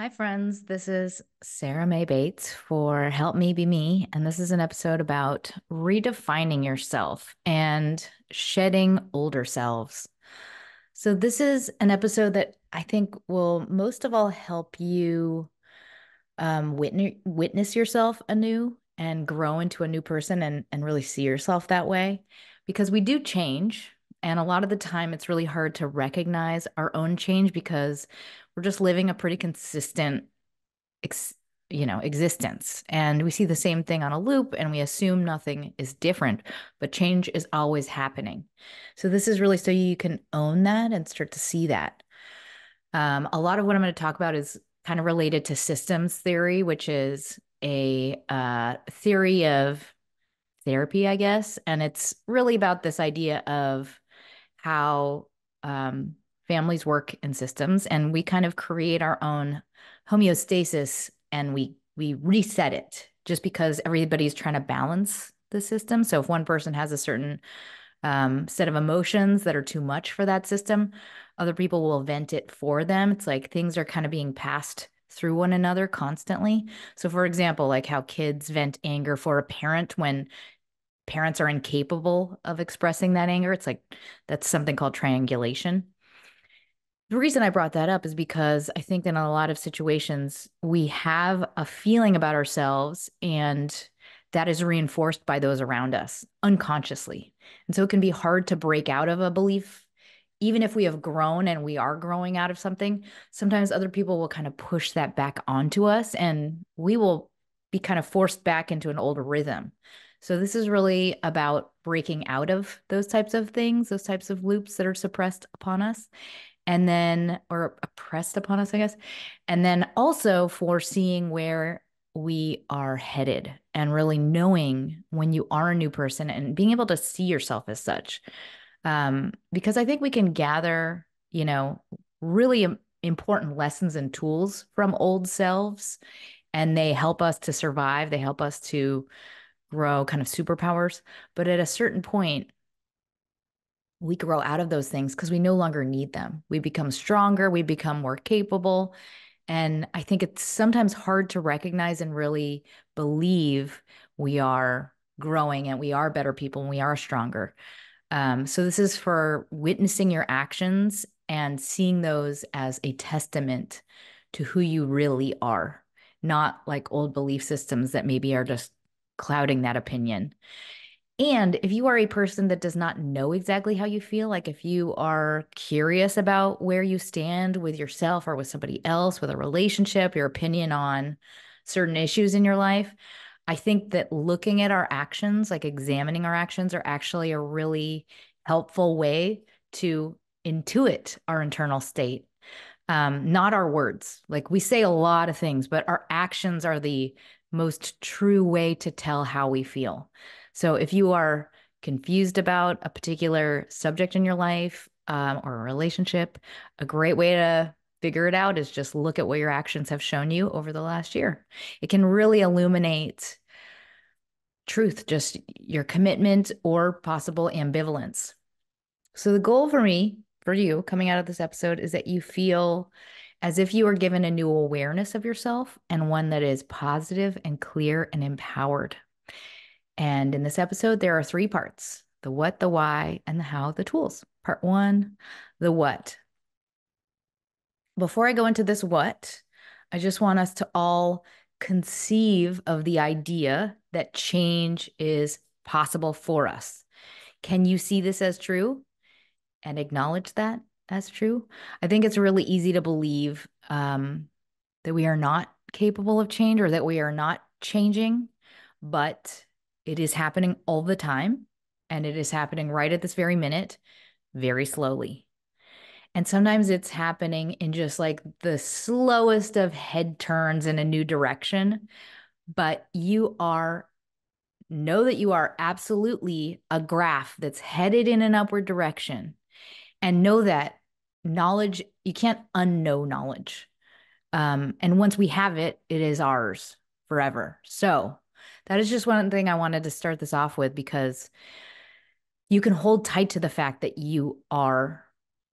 Hi, friends. This is Sarah Mae Bates for Help Me Be Me. And this is an episode about redefining yourself and shedding older selves. So, this is an episode that I think will most of all help you witness yourself anew and grow into a new person and really see yourself that way because we do change. And a lot of the time, it's really hard to recognize our own change because we're just living a pretty consistent ex, existence. And we see the same thing on a loop and we assume nothing is different, but change is always happening. So this is really so you can own that and start to see that. A lot of what I'm going to talk about is kind of related to systems theory, which is a theory of therapy, I guess. And it's really about this idea of how families work in systems, and we kind of create our own homeostasis, and we reset it just because everybody's trying to balance the system. So if one person has a certain set of emotions that are too much for that system, other people will vent it for them. It's like things are kind of being passed through one another constantly. So, for example, like how kids vent anger for a parent when parents are incapable of expressing that anger. It's like that's something called triangulation. The reason I brought that up is because I think that in a lot of situations, we have a feeling about ourselves, and that is reinforced by those around us unconsciously. And so it can be hard to break out of a belief. Even if we have grown and we are growing out of something, sometimes other people will kind of push that back onto us, and we will be kind of forced back into an old rhythm. So, this is really about breaking out of those types of things, those types of loops that are suppressed upon us and then or oppressed upon us, I guess. And then also for seeing where we are headed and really knowing when you are a new person and being able to see yourself as such. Because I think we can gather, really important lessons and tools from old selves, and they help us to survive. They help us to grow kind of superpowers. But at a certain point, we grow out of those things because we no longer need them. We become stronger, we become more capable. And I think it's sometimes hard to recognize and really believe we are growing and we are better people and we are stronger. So, this is for witnessing your actions and seeing those as a testament to who you really are, not like old belief systems that maybe are just clouding that opinion. And if you are a person that does not know exactly how you feel, like if you are curious about where you stand with yourself or with somebody else, with a relationship, your opinion on certain issues in your life, I think that looking at our actions, like examining our actions, are actually a really helpful way to intuit our internal state. Not our words. Like we say a lot of things, but our actions are the most true way to tell how we feel. So if you are confused about a particular subject in your life or a relationship, a great way to figure it out is just look at what your actions have shown you over the last year. It can really illuminate truth, just your commitment or possible ambivalence. So the goal for me, for you coming out of this episode is that you feel as if you are given a new awareness of yourself and one that is positive and clear and empowered. And in this episode, there are three parts: the what, the why, and the how, the tools. Part one, the what. Before I go into this what, I just want us to all conceive of the idea that change is possible for us. Can you see this as true and acknowledge that as true? I think it's really easy to believe that we are not capable of change or that we are not changing, but it is happening all the time. And it is happening right at this very minute, very slowly. And sometimes it's happening in just like the slowest of head turns in a new direction. But know that you are absolutely a graph that's headed in an upward direction. And know that knowledge, you can't unknow knowledge. And once we have it, it is ours forever. So that is just one thing I wanted to start this off with because you can hold tight to the fact that you are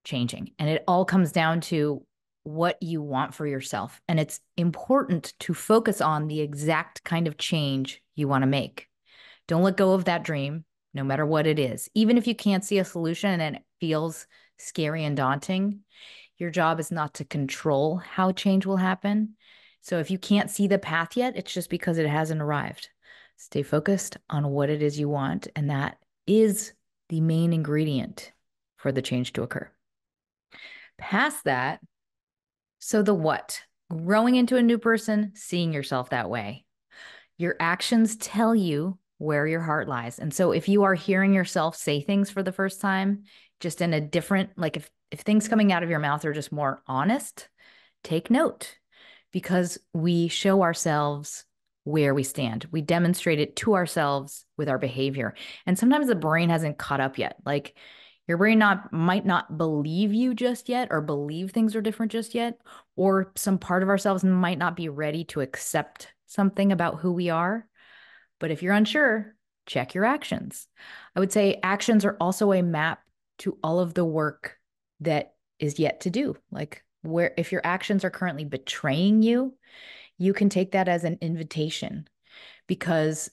changing. And it all comes down to what you want for yourself. And it's important to focus on the exact kind of change you want to make. Don't let go of that dream, no matter what it is. Even if you can't see a solution and it feels scary and daunting, your job is not to control how change will happen. So if you can't see the path yet, it's just because it hasn't arrived. Stay focused on what it is you want, and that is the main ingredient for the change to occur. Past that, so the what? Growing into a new person, seeing yourself that way. Your actions tell you where your heart lies. And so if you are hearing yourself say things for the first time, just in a different, like if things coming out of your mouth are just more honest, take note, because we show ourselves where we stand. We demonstrate it to ourselves with our behavior. And sometimes the brain hasn't caught up yet. Like your brain might not believe you just yet, or believe things are different just yet, or some part of ourselves might not be ready to accept something about who we are. But if you're unsure, check your actions. I would say actions are also a map to all of the work that is yet to do. Like, where if your actions are currently betraying you, you can take that as an invitation, because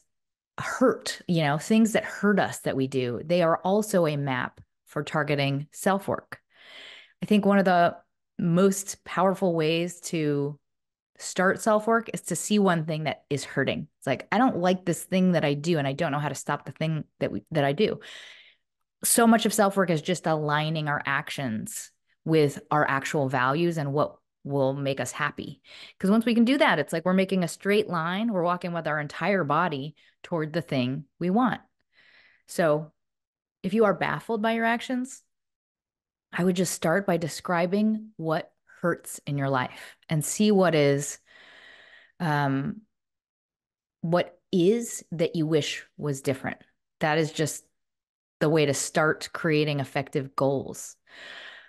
hurt, things that hurt us that we do, they are also a map for targeting self-work. I think one of the most powerful ways to start self-work is to see one thing that is hurting. It's like, I don't like this thing that I do, and I don't know how to stop the thing that I do. So much of self-work is just aligning our actions with our actual values and what will make us happy. Because once we can do that, it's like we're making a straight line. We're walking with our entire body toward the thing we want. So if you are baffled by your actions, I would just start by describing what hurts in your life and see what is that you wish was different. That is just the way to start creating effective goals.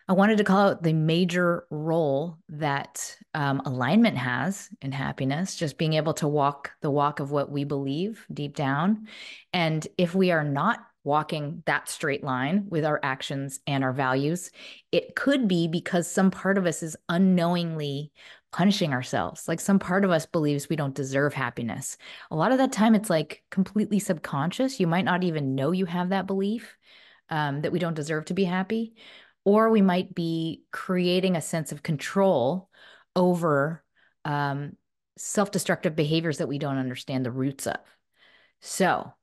I wanted to call out the major role that alignment has in happiness, just being able to walk the walk of what we believe deep down. And if we are not walking that straight line with our actions and our values, it could be because some part of us is unknowingly punishing ourselves. Like some part of us believes we don't deserve happiness. A lot of that time, it's like completely subconscious. You might not even know you have that belief that we don't deserve to be happy. Or we might be creating a sense of control over self-destructive behaviors that we don't understand the roots of. So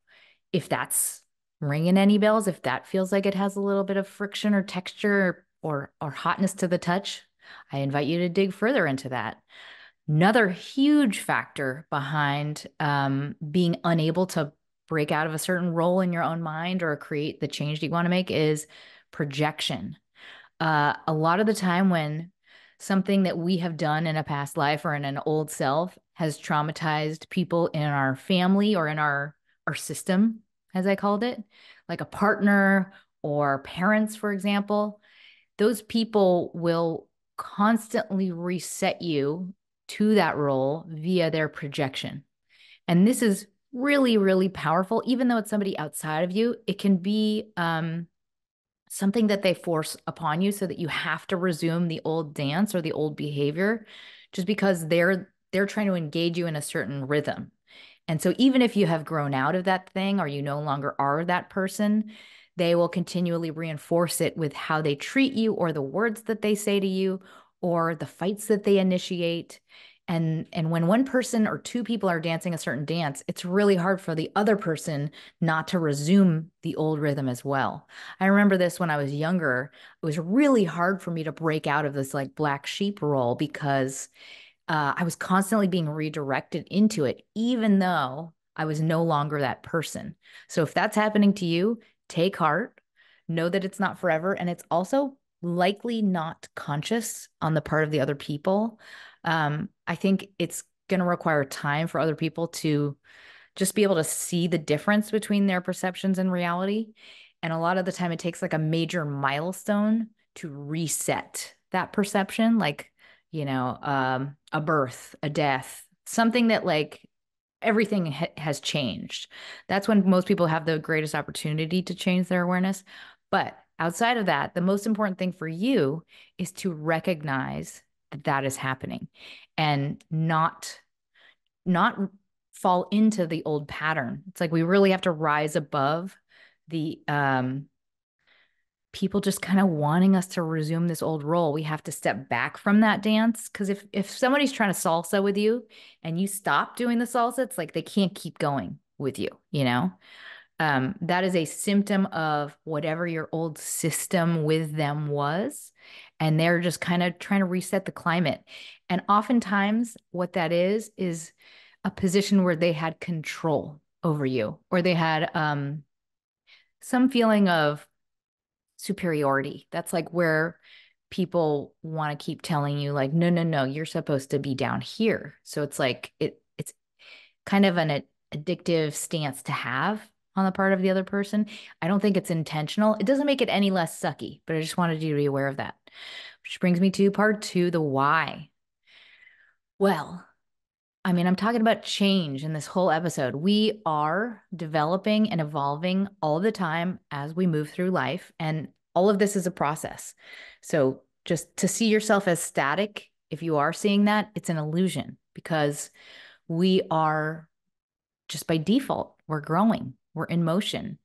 if that's ringing any bells, if that feels like it has a little bit of friction or texture or hotness to the touch, I invite you to dig further into that. Another huge factor behind being unable to break out of a certain role in your own mind or create the change that you want to make is projection. A lot of the time when something that we have done in a past life or in an old self has traumatized people in our family or in our system, as I called it, like a partner or parents, for example, those people will constantly reset you to that role via their projection. And this is really, really powerful. Even though it's somebody outside of you, it can be something that they force upon you so that you have to resume the old dance or the old behavior just because they're trying to engage you in a certain rhythm. And so even if you have grown out of that thing or you no longer are that person, they will continually reinforce it with how they treat you or the words that they say to you or the fights that they initiate. And when one person or two people are dancing a certain dance, it's really hard for the other person not to resume the old rhythm as well. I remember this when I was younger. It was really hard for me to break out of this like black sheep role because I was constantly being redirected into it, even though I was no longer that person. So if that's happening to you, take heart, know that it's not forever, and it's also likely not conscious on the part of the other people. I think it's going to require time for other people to just be able to see the difference between their perceptions and reality. And a lot of the time, it takes like a major milestone to reset that perception, like, a birth, a death, something that like everything has changed. That's when most people have the greatest opportunity to change their awareness. But outside of that, the most important thing for you is to recognize that that is happening, and not fall into the old pattern. It's like we really have to rise above the people just kind of wanting us to resume this old role. We have to step back from that dance, because if somebody's trying to salsa with you and you stop doing the salsa, it's like they can't keep going with you, you know? That is a symptom of whatever your old system with them was. And they're just kind of trying to reset the climate. And oftentimes, what that is a position where they had control over you, or they had some feeling of superiority. That's like where people want to keep telling you, like, no, no, no, you're supposed to be down here. So it's like it's kind of an addictive stance to have on the part of the other person. I don't think it's intentional. It doesn't make it any less sucky, but I just wanted you to be aware of that. Which brings me to part two, the why. Well, I mean, I'm talking about change in this whole episode. We are developing and evolving all the time as we move through life, and all of this is a process. So just to see yourself as static, if you are seeing that, it's an illusion, because we are just by default, we're growing, we're in motion.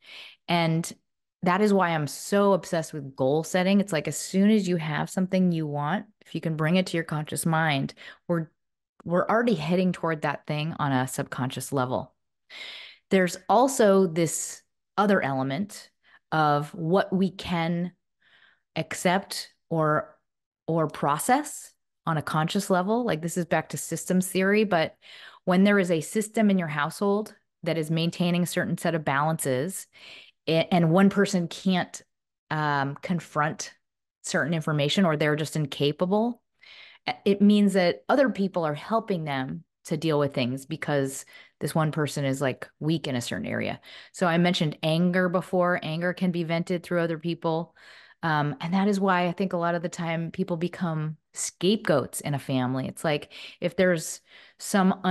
And that is why I'm so obsessed with goal setting. It's like as soon as you have something you want, if you can bring it to your conscious mind, we're already heading toward that thing on a subconscious level. There's also this other element of what we can accept or process on a conscious level. Like this is back to systems theory, but when there is a system in your household that is maintaining a certain set of balances, and one person can't confront certain information, or they're just incapable, it means that other people are helping them to deal with things because this one person is like weak in a certain area. So I mentioned anger before. Anger can be vented through other people. And that is why I think a lot of the time people become scapegoats in a family. It's like if there's some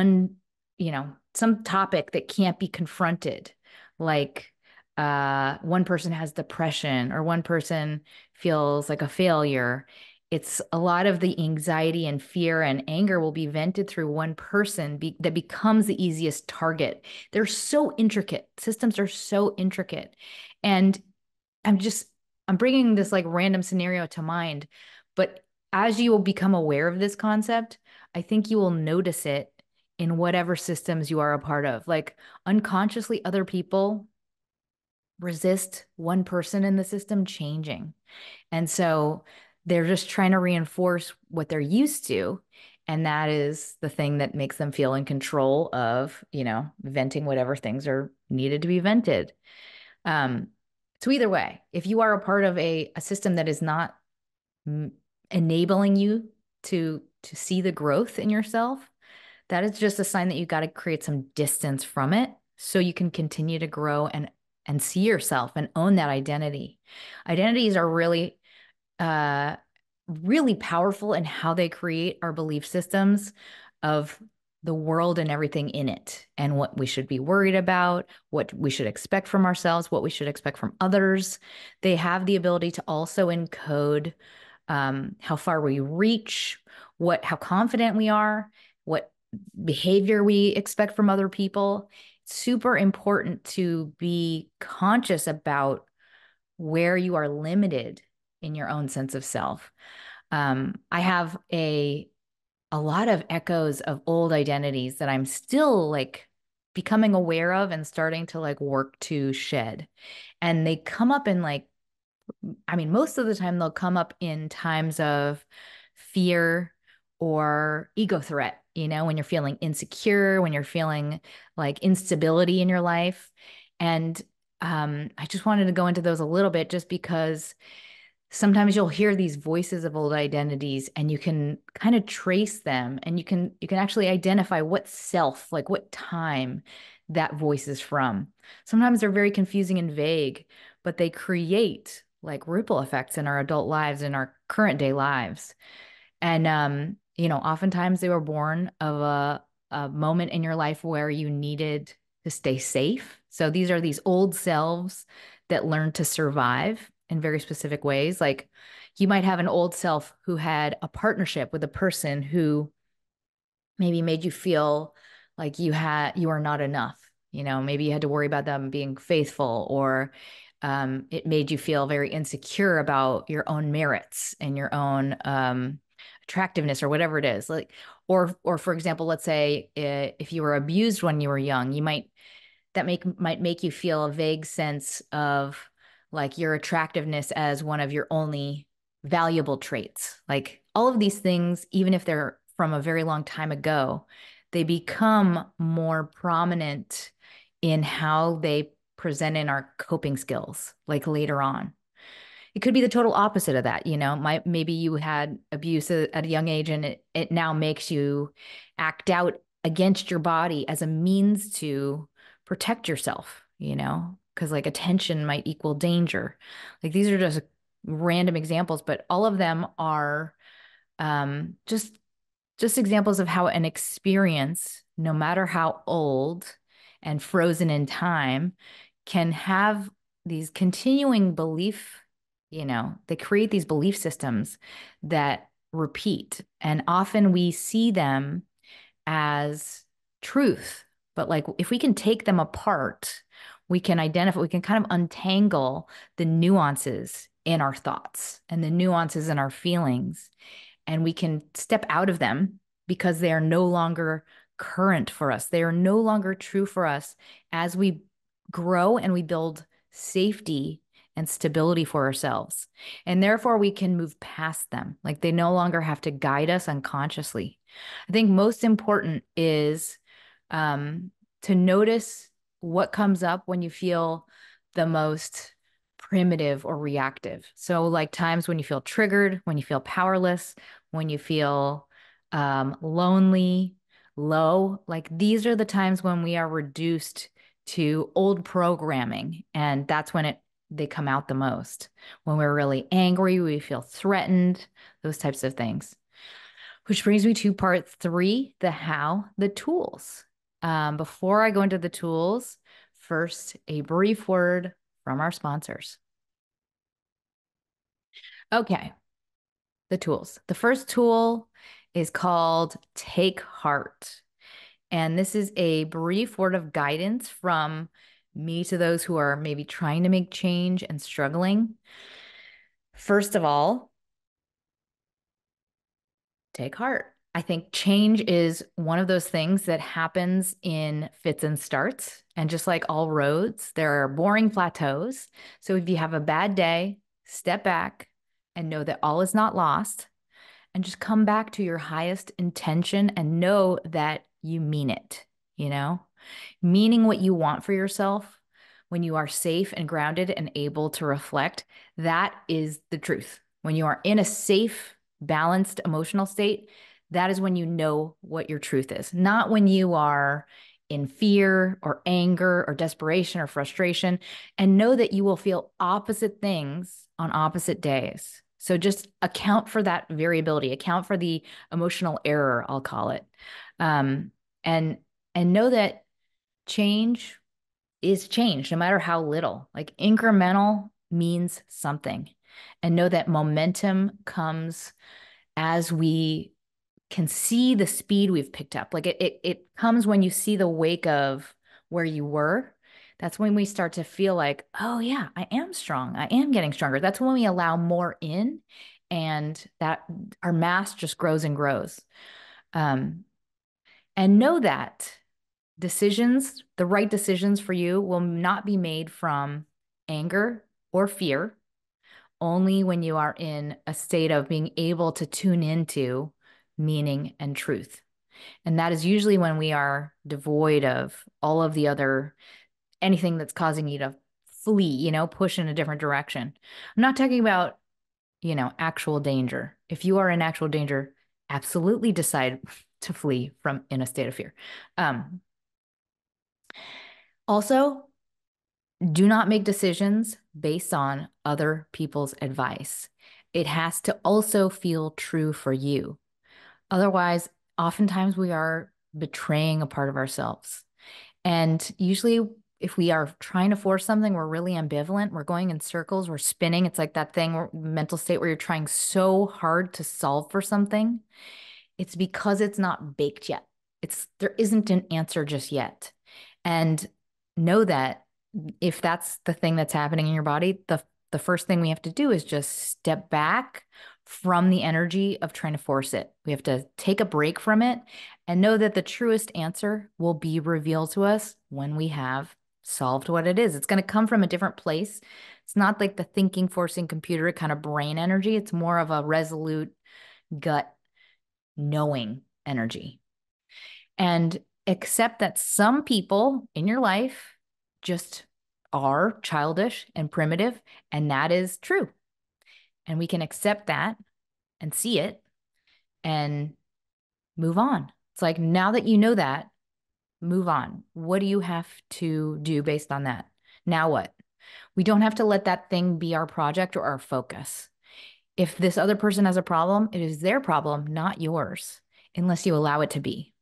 topic that can't be confronted, like one person has depression or one person feels like a failure. It's a lot of the anxiety and fear and anger will be vented through one person that becomes the easiest target. They're so intricate. Systems are so intricate. And I'm just, I'm bringing this like random scenario to mind. But as you will become aware of this concept, I think you will notice it in whatever systems you are a part of. Like unconsciously, other people resist one person in the system changing. And so they're just trying to reinforce what they're used to. And that is the thing that makes them feel in control of, venting whatever things are needed to be vented. Um, so either way, if you are a part of a system that is not enabling you to see the growth in yourself, that is just a sign that you got to create some distance from it so you can continue to grow and see yourself and own that identity. Identities are uh, really powerful in how they create our belief systems of the world and everything in it, and what we should be worried about, what we should expect from ourselves, what we should expect from others. They have the ability to also encode how far we reach, how confident we are, what behavior we expect from other people. It's super important to be conscious about where you are limited in your own sense of self. I have a lot of echoes of old identities that I'm still like becoming aware of and starting to like work to shed. And they come up in like, I mean, most of the time they'll come up in times of fear or ego threat, when you're feeling insecure, when you're feeling like instability in your life. And I just wanted to go into those a little bit just because sometimes you'll hear these voices of old identities and you can kind of trace them, and you can actually identify what self, like what time that voice is from. Sometimes they're very confusing and vague, but they create like ripple effects in our adult lives, in our current day lives. And oftentimes they were born of a moment in your life where you needed to stay safe. So these are these old selves that learned to survive in very specific ways. Like You might have an old self who had a partnership with a person who maybe made you feel like you are not enough. Maybe you had to worry about them being faithful, or it made you feel very insecure about your own merits and your own attractiveness, or whatever it is. Like, or for example, let's say if you were abused when you were young, might make you feel a vague sense of like your attractiveness as one of your only valuable traits. Like all of these things, even if they're from a very long time ago, they become more prominent in how they present in our coping skills, like later on. It could be the total opposite of that. Maybe you had abuse at a young age, and it now makes you act out against your body as a means to protect yourself, because like attention might equal danger. Like these are just random examples, but all of them are just examples of how an experience, no matter how old and frozen in time, can have these continuing they create these belief systems that repeat. And often we see them as truth. But like if we can take them apart, we can kind of untangle the nuances in our thoughts and the nuances in our feelings, and we can step out of them because they are no longer current for us. They are no longer true for us as we grow and we build safety and stability for ourselves. And therefore, we can move past them. Like they no longer have to guide us unconsciously. I think most important is to notice what comes up when you feel the most primitive or reactive. So, like times when you feel triggered, when you feel powerless, when you feel lonely, low, like these are the times when we are reduced to old programming. And that's when they come out the most. When we're really angry, we feel threatened, those types of things. Which brings me to part 3, the how, the tools. Before I go into the tools, first, a brief word from our sponsors. Okay, the tools. The first tool is called Take Heart. And this is a brief word of guidance from me to those who are maybe trying to make change and struggling. First of all, take heart. I think change is one of those things that happens in fits and starts. And just like all roads, there are boring plateaus. So if you have a bad day, step back and know that all is not lost, and just come back to your highest intention and know that you mean it, meaning what you want for yourself when you are safe and grounded and able to reflect. That is the truth. When you are in a safe, balanced emotional state, that is when you know what your truth is, not when you are in fear or anger or desperation or frustration. And know that you will feel opposite things on opposite days. So just account for that variability, account for the emotional error, I'll call it. And know that change is change, no matter how little. Like incremental means something. And know that momentum comes as we can see the speed we've picked up. Like it comes when you see the wake of where you were. That's when we start to feel like, oh yeah, I am strong. I am getting stronger. That's when we allow more in, and that our mass just grows and grows. And know that the right decisions for you will not be made from anger or fear, only when you are in a state of being able to tune into meaning and truth. And that is usually when we are devoid of all of the other, anything that's causing you to flee, push in a different direction. I'm not talking about, actual danger. If you are in actual danger, absolutely decide to flee from in a state of fear. Also, do not make decisions based on other people's advice. It has to also feel true for you. Otherwise, oftentimes we are betraying a part of ourselves. And usually if we are trying to force something, we're really ambivalent, we're going in circles, we're spinning. It's like that thing or mental state where you're trying so hard to solve for something. It's because it's not baked yet. There isn't an answer just yet. And know that if that's the thing that's happening in your body, the first thing we have to do is just step back from the energy of trying to force it. We have to take a break from it and know that the truest answer will be revealed to us when we have solved what it is. It's going to come from a different place. It's not like the thinking, forcing computer kind of brain energy. It's more of a resolute gut knowing energy. And accept that some people in your life just are childish and primitive, and that is true. And we can accept that and see it and move on. It's like, now that you know that, move on. What do you have to do based on that? Now what? We don't have to let that thing be our project or our focus. If this other person has a problem, it is their problem, not yours, unless you allow it to be.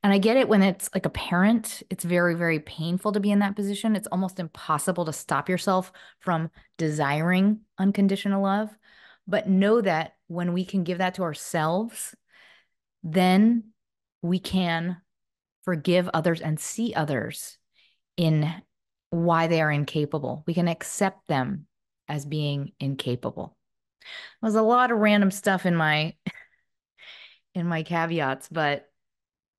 And I get it when it's like a parent, it's very, very painful to be in that position. It's almost impossible to stop yourself from desiring unconditional love. But know that when we can give that to ourselves, then we can forgive others and see others in why they are incapable. We can accept them as being incapable. There's a lot of random stuff in my caveats, but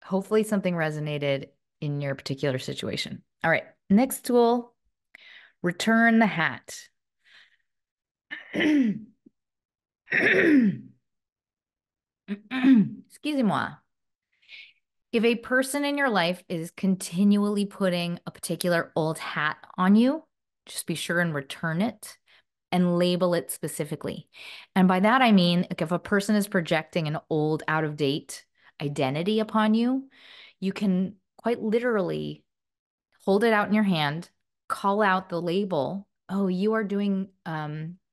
hopefully something resonated in your particular situation. All right, next tool, return the hat. Excusez-moi. If a person in your life is continually putting a particular old hat on you, just be sure and return it and label it specifically. And by that, I mean, like if a person is projecting an old, out of date identity upon you, you can quite literally hold it out in your hand, call out the label. Oh, you are doing,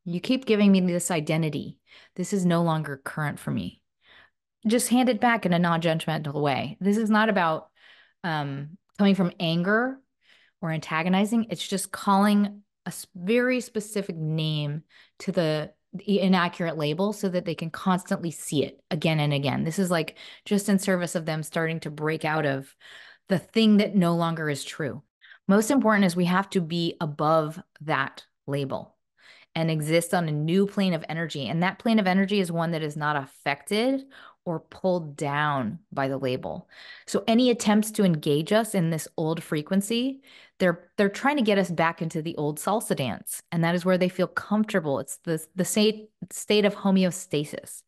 you keep giving me this identity. This is no longer current for me. Just hand it back in a non-judgmental way. This is not about coming from anger or antagonizing. It's just calling a very specific name to the inaccurate label so that they can constantly see it again and again. This is like just in service of them starting to break out of the thing that no longer is true. Most important is we have to be above that label and exist on a new plane of energy. And that plane of energy is one that is not affected or pulled down by the label. So any attempts to engage us in this old frequency, they're trying to get us back into the old salsa dance. And that is where they feel comfortable. It's the state of homeostasis.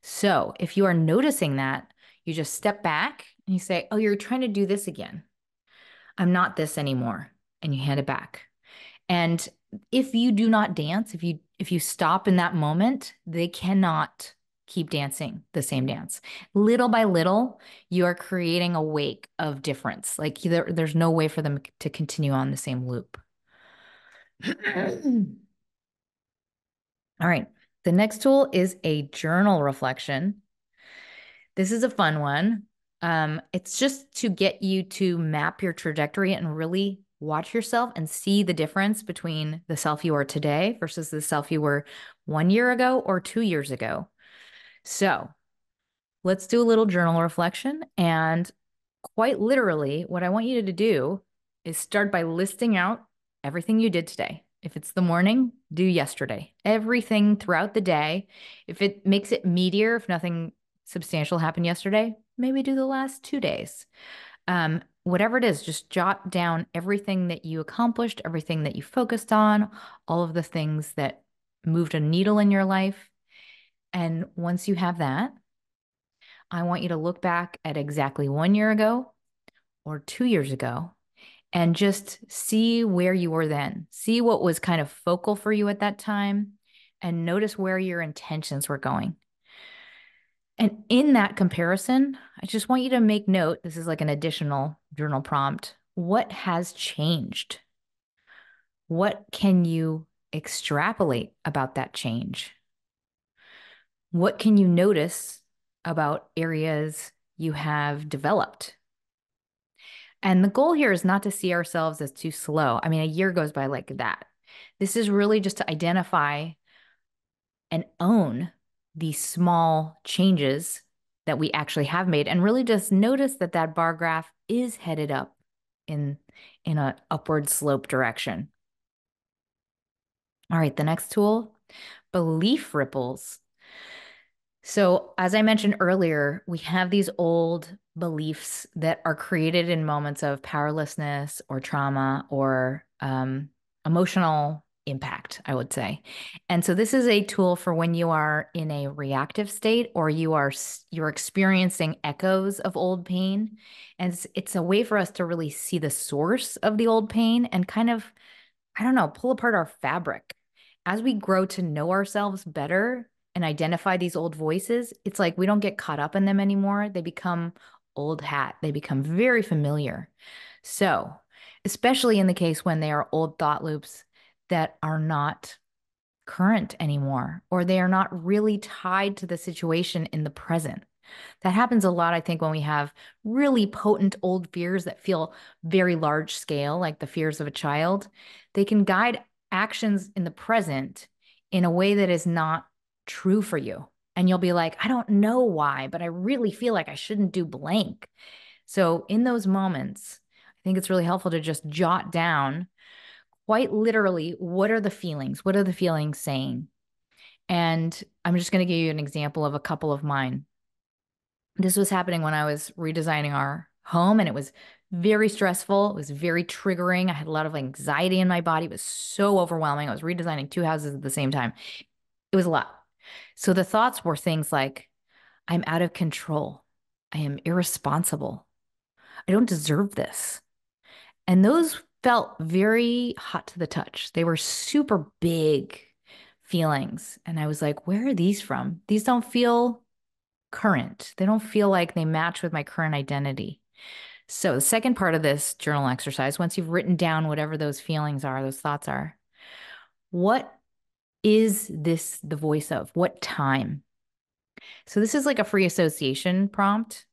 So if you are noticing that, you just step back and you say, oh, you're trying to do this again. I'm not this anymore. And you hand it back. And if you do not dance, if you stop in that moment, they cannot keep dancing the same dance. Little by little, you are creating a wake of difference. Like there's no way for them to continue on the same loop. All right. The next tool is a journal reflection. This is a fun one. It's just to get you to map your trajectory and really watch yourself and see the difference between the self you are today versus the self you were 1 year ago or 2 years ago. So let's do a little journal reflection. And quite literally, what I want you to do is start by listing out everything you did today. If it's the morning, do yesterday. Everything throughout the day. If it makes it meatier, if nothing substantial happened yesterday, maybe do the last 2 days. Whatever it is, just jot down everything that you accomplished, everything that you focused on, all of the things that moved a needle in your life. And once you have that, I want you to look back at exactly 1 year ago or 2 years ago and just see where you were then. See what was kind of focal for you at that time and notice where your intentions were going. And in that comparison, I just want you to make note, this is like an additional journal prompt. What has changed? What can you extrapolate about that change? What can you notice about areas you have developed? And the goal here is not to see ourselves as too slow. I mean, a year goes by like that. This is really just to identify and own these small changes that we actually have made and really just notice that that bar graph is headed up in in an upward slope direction. All right, the next tool, belief ripples. So, as I mentioned earlier, we have these old beliefs that are created in moments of powerlessness or trauma or emotional impact, I would say. And so, this is a tool for when you are in a reactive state or you're experiencing echoes of old pain, and it's a way for us to really see the source of the old pain and kind of, I don't know, pull apart our fabric. As we grow to know ourselves better and identify these old voices, it's like we don't get caught up in them anymore. They become old hat, they become very familiar. So, especially in the case when they are old thought loops that are not current anymore, or they are not really tied to the situation in the present. That happens a lot, I think, when we have really potent old fears that feel very large scale, like the fears of a child. They can guide actions in the present in a way that is not true for you. And you'll be like, I don't know why, but I really feel like I shouldn't do blank. So, in those moments, I think it's really helpful to just jot down quite literally what are the feelings? What are the feelings saying? And I'm just going to give you an example of a couple of mine. This was happening when I was redesigning our home, and it was very stressful. It was very triggering. I had a lot of anxiety in my body. It was so overwhelming. I was redesigning two houses at the same time. It was a lot. So the thoughts were things like, I'm out of control. I am irresponsible. I don't deserve this. And those felt very hot to the touch. They were super big feelings. And I was like, where are these from? These don't feel current. They don't feel like they match with my current identity. So, the second part of this journal exercise, once you've written down whatever those feelings are, those thoughts are, what is this the voice of? What time? So, this is like a free association prompt,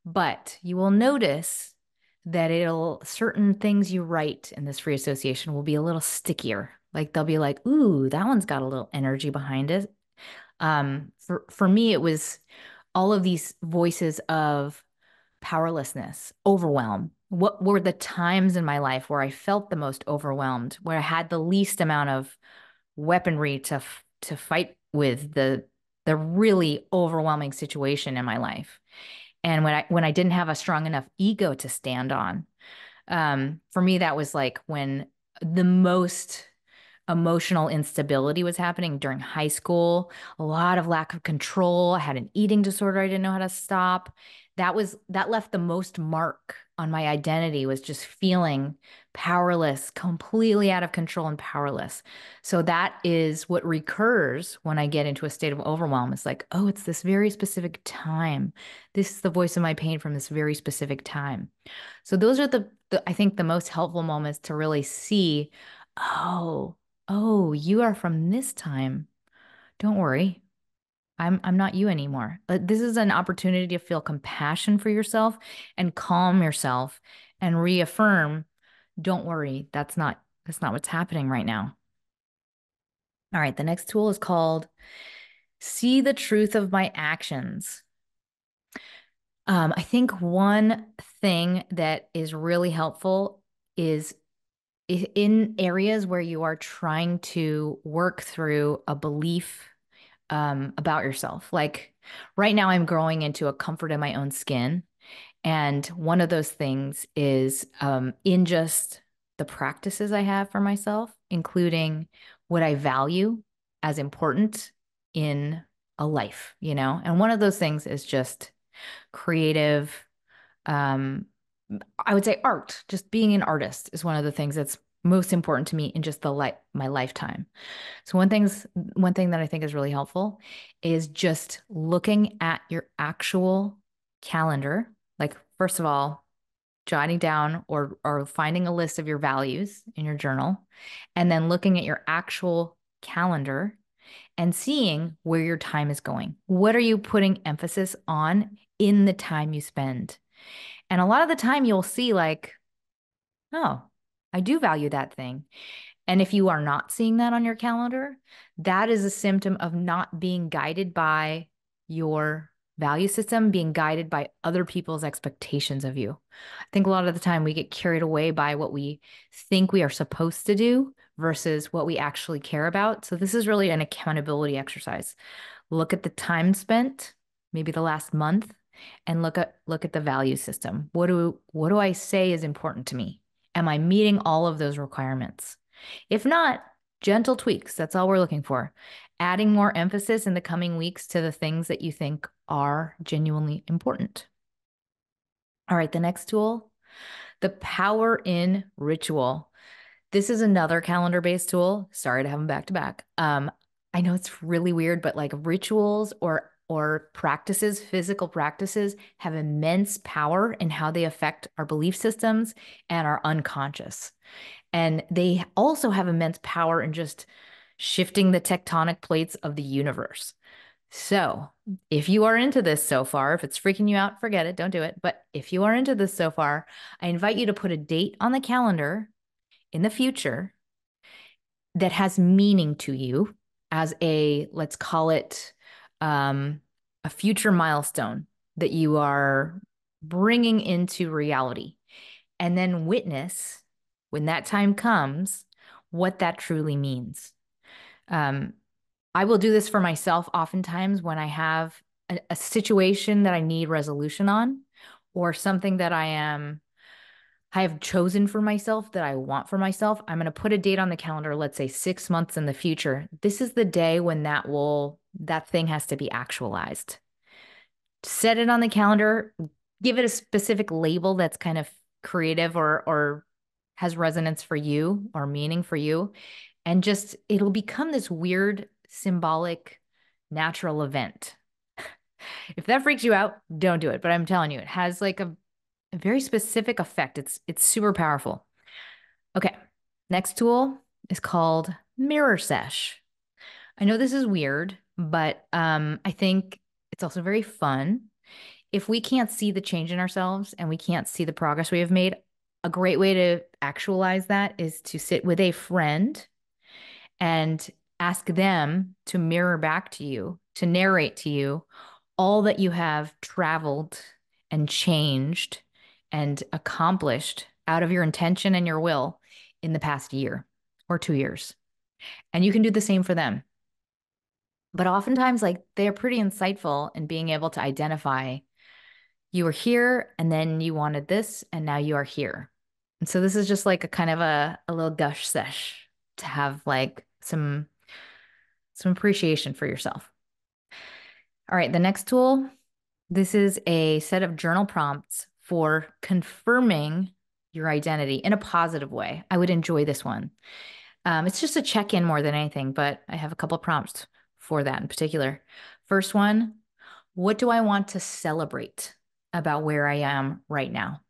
but you will notice that certain things you write in this free association will be a little stickier. Like they'll be like, ooh, that one's got a little energy behind it. For me, it was all of these voices of powerlessness, overwhelm. What were the times in my life where I felt the most overwhelmed, where I had the least amount of weaponry to fight with the really overwhelming situation in my life, and when I didn't have a strong enough ego to stand on. For me, that was like when the most emotional instability was happening during high school, a lot of lack of control. I had an eating disorder I didn't know how to stop. That left the most mark on my identity, was just feeling powerless, completely out of control and powerless. So that is what recurs when I get into a state of overwhelm. It's like, oh, it's this very specific time. This is the voice of my pain from this very specific time. So those are the I think the most helpful moments to really see, oh, oh, you are from this time. Don't worry. I'm not you anymore. But this is an opportunity to feel compassion for yourself and calm yourself and reaffirm, don't worry, that's not what's happening right now. All right, the next tool is called See the Truth of My Actions. I think one thing that is really helpful is in areas where you are trying to work through a belief about yourself. Like right now, I'm growing into a comfort in my own skin. And one of those things is in just the practices I have for myself, including what I value as important in a life, you know? And one of those things is just creative, um, I would say art. Just being an artist is one of the things that's most important to me in just my lifetime. So one thing that I think is really helpful is just looking at your actual calendar. Like first of all, jotting down or finding a list of your values in your journal, and then looking at your actual calendar and seeing where your time is going. What are you putting emphasis on in the time you spend? And a lot of the time you'll see like, oh, I do value that thing. And if you are not seeing that on your calendar, that is a symptom of not being guided by your value system, being guided by other people's expectations of you. I think a lot of the time we get carried away by what we think we are supposed to do versus what we actually care about. So this is really an accountability exercise. Look at the time spent, maybe the last month, and look at the value system. What do I say is important to me? Am I meeting all of those requirements? If not, gentle tweaks. That's all we're looking for. Adding more emphasis in the coming weeks to the things that you think are genuinely important. All right, the next tool, the power in ritual. This is another calendar-based tool. Sorry to have them back to back. I know it's really weird, but like rituals or practices, physical practices have immense power in how they affect our belief systems and our unconscious. And they also have immense power in just shifting the tectonic plates of the universe. So, if you are into this so far, if it's freaking you out, forget it, don't do it. But if you are into this so far, I invite you to put a date on the calendar in the future that has meaning to you as a, let's call it, a future milestone that you are bringing into reality. And then witness when that time comes what that truly means. Um, I will do this for myself oftentimes when I have a situation that I need resolution on or something that I have chosen for myself that I want for myself. I'm going to put a date on the calendar, let's say 6 months in the future. This is the day when that thing has to be actualized. Set it on the calendar, give it a specific label that's kind of creative or has resonance for you or meaning for you. And just it'll become this weird, symbolic, natural event. If that freaks you out, don't do it. But I'm telling you, it has like a very specific effect. It's super powerful. Okay. Next tool is called Mirror Sesh. I know this is weird, but I think it's also very fun. If we can't see the change in ourselves and we can't see the progress we have made, a great way to actualize that is to sit with a friend and ask them to mirror back to you, to narrate to you all that you have traveled and changed and accomplished out of your intention and your will in the past year or 2 years. And you can do the same for them. But oftentimes, like they're pretty insightful in being able to identify you were here and then you wanted this and now you are here. And so this is just like a kind of a little gush sesh to have like some appreciation for yourself. All right, the next tool, this is a set of journal prompts for confirming your identity in a positive way. I would enjoy this one. It's just a check-in more than anything, but I have a couple of prompts for that in particular. First one, what do I want to celebrate about where I am right now?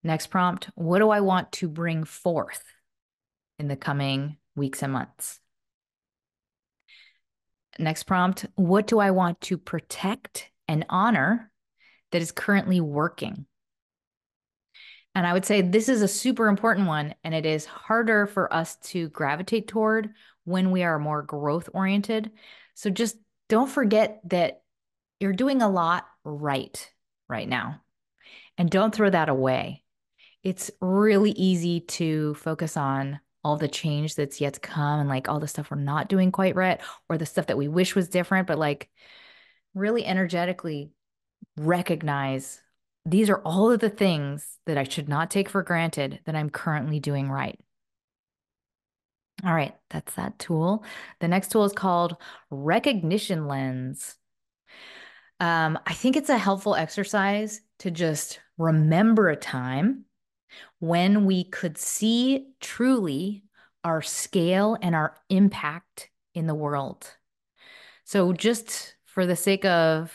Next prompt, what do I want to bring forth in the coming weeks and months? Next prompt, what do I want to protect and honor that is currently working? And I would say this is a super important one, and it is harder for us to gravitate toward when we are more growth oriented. So just don't forget that you're doing a lot right now, and don't throw that away. It's really easy to focus on all the change that's yet to come and like all the stuff we're not doing quite right or the stuff that we wish was different, but like really energetically recognize these are all of the things that I should not take for granted that I'm currently doing right. All right, that's that tool. The next tool is called Recognition Lens. I think it's a helpful exercise to just remember a time when we could see truly our scale and our impact in the world. So, just for the sake of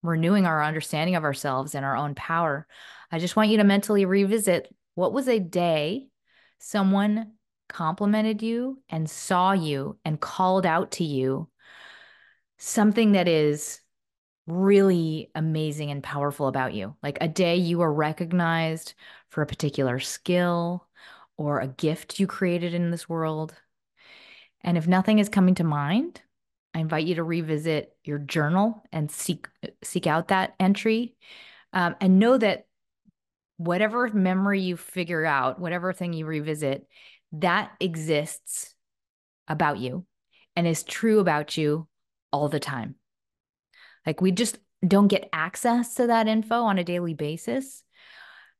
renewing our understanding of ourselves and our own power, I just want you to mentally revisit what was a day someone complimented you and saw you and called out to you something that is really amazing and powerful about you. Like a day you were recognized for a particular skill or a gift you created in this world. And if nothing is coming to mind, I invite you to revisit your journal and seek out that entry, and know that whatever memory you figure out, whatever thing you revisit, that exists about you and is true about you all the time. Like we just don't get access to that info on a daily basis,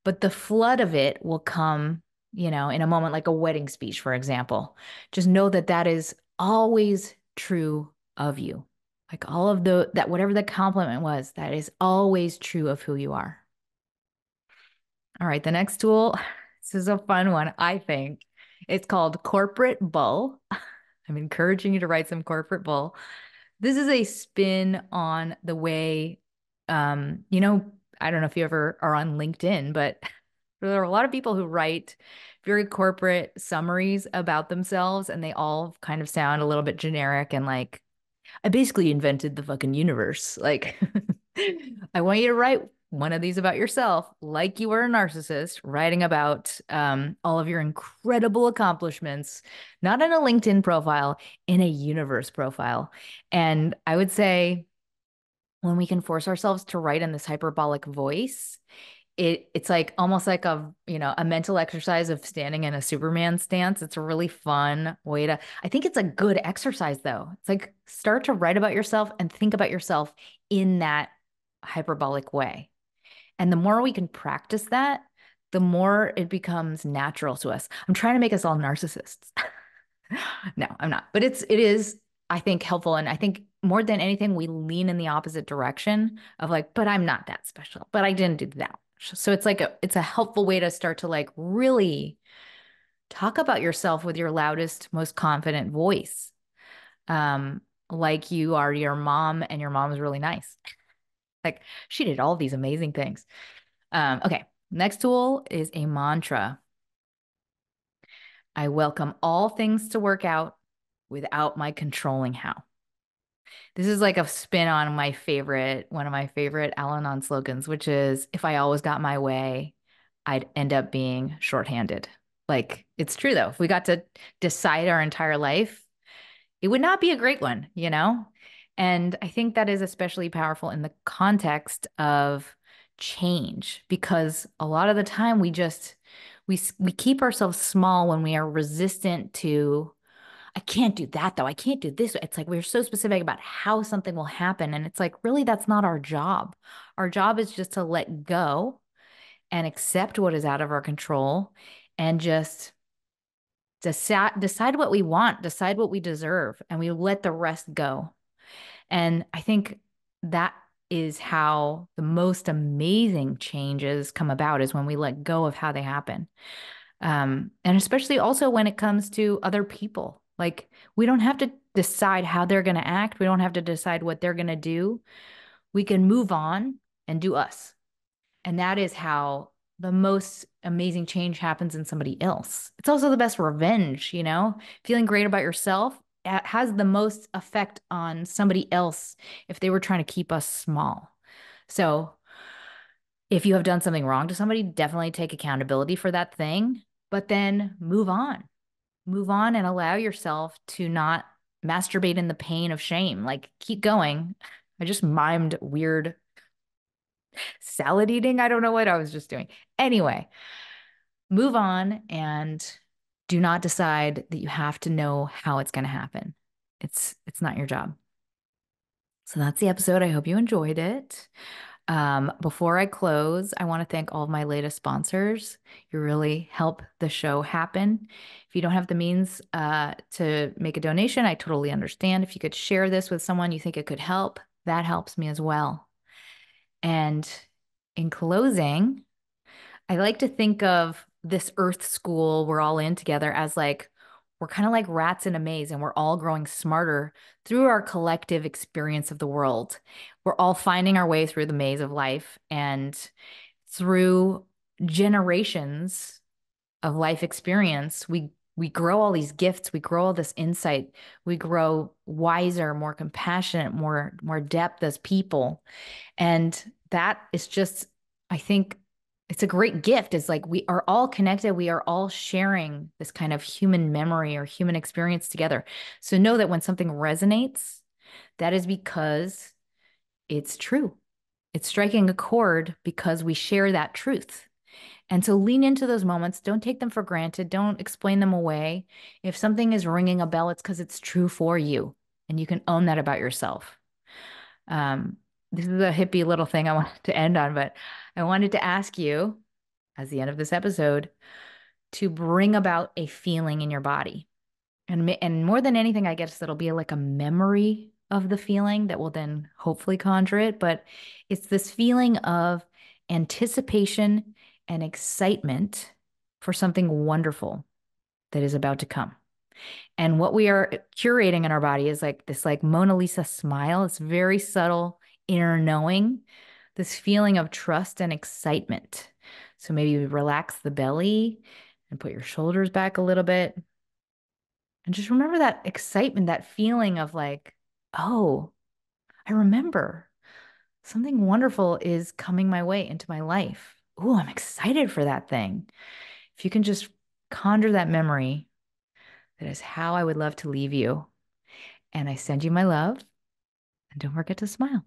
but the flood of it will come, in a moment like a wedding speech, for example. Just know that that is always true of you. Like all of that, whatever the compliment was, that is always true of who you are. All right, the next tool, this is a fun one, I think. It's called Corporate Bull. I'm encouraging you to write some Corporate Bull. This is a spin on the way, I don't know if you ever are on LinkedIn, but there are a lot of people who write very corporate summaries about themselves, and they all kind of sound a little bit generic and like, I basically invented the fucking universe. Like, I want you to write one of these about yourself, like you were a narcissist, writing about all of your incredible accomplishments, not in a LinkedIn profile, in a universe profile. And I would say when we can force ourselves to write in this hyperbolic voice, it's like almost like a mental exercise of standing in a Superman stance. It's a really fun way to, I think it's a good exercise though. It's like start to write about yourself and think about yourself in that hyperbolic way. And the more we can practice that, the more it becomes natural to us. I'm trying to make us all narcissists. No, I'm not. But it is, I think, helpful. And I think more than anything, we lean in the opposite direction of like, but I'm not that special, but I didn't do that. So it's like it's a helpful way to start to like really talk about yourself with your loudest, most confident voice. Like you are your mom and your mom is really nice. Like she did all these amazing things. Okay. Next tool is a mantra. I welcome all things to work out without my controlling how. This is like a spin on one of my favorite Al-Anon slogans, which is if I always got my way, I'd end up being shorthanded. Like it's true though. If we got to decide our entire life, it would not be a great one, you know? And I think that is especially powerful in the context of change because a lot of the time we keep ourselves small when we are resistant to I can't do that though. I can't do this. It's like we're so specific about how something will happen and it's like really that's not our job. Our job is just to let go and accept what is out of our control and just decide what we want, decide what we deserve, and we let the rest go. And I think that is how the most amazing changes come about is when we let go of how they happen. And especially also when it comes to other people. Like we don't have to decide how they're going to act. We don't have to decide what they're going to do. We can move on and do us. And that is how the most amazing change happens in somebody else. It's also the best revenge, feeling great about yourself has the most effect on somebody else if they were trying to keep us small. So if you have done something wrong to somebody, definitely take accountability for that thing, but then move on. Move on and allow yourself to not masturbate in the pain of shame. Like keep going. I just mimed weird salad eating. I don't know what I was just doing. Anyway, move on and do not decide that you have to know how it's going to happen. It's not your job. So that's the episode. I hope you enjoyed it. Before I close, I want to thank all of my latest sponsors. You really help the show happen. If you don't have the means to make a donation, I totally understand. If you could share this with someone you think it could help, that helps me as well. And in closing, I like to think of this Earth school we're all in together as like, we're kind of like rats in a maze and we're all growing smarter through our collective experience of the world. We're all finding our way through the maze of life and through generations of life experience, we we grow all these gifts, we grow all this insight, we grow wiser, more compassionate, more depth as people. And that is just, I think it's a great gift. It's like we are all connected. We are all sharing this kind of human memory or human experience together. So know that when something resonates, that is because it's true. It's striking a chord because we share that truth. And so lean into those moments. Don't take them for granted. Don't explain them away. If something is ringing a bell, it's because it's true for you. And you can own that about yourself. Um, this is a hippie little thing I wanted to end on, but I wanted to ask you, as the end of this episode, to bring about a feeling in your body. And more than anything, I guess it'll be like a memory of the feeling that will then hopefully conjure it. But it's this feeling of anticipation and excitement for something wonderful that is about to come. And what we are curating in our body is like this like Mona Lisa smile. It's very subtle inner knowing, this feeling of trust and excitement. So maybe you relax the belly and put your shoulders back a little bit. And just remember that excitement, that feeling of like, oh, I remember something wonderful is coming my way into my life. Oh, I'm excited for that thing. If you can just conjure that memory, that is how I would love to leave you. And I send you my love. And don't forget to smile.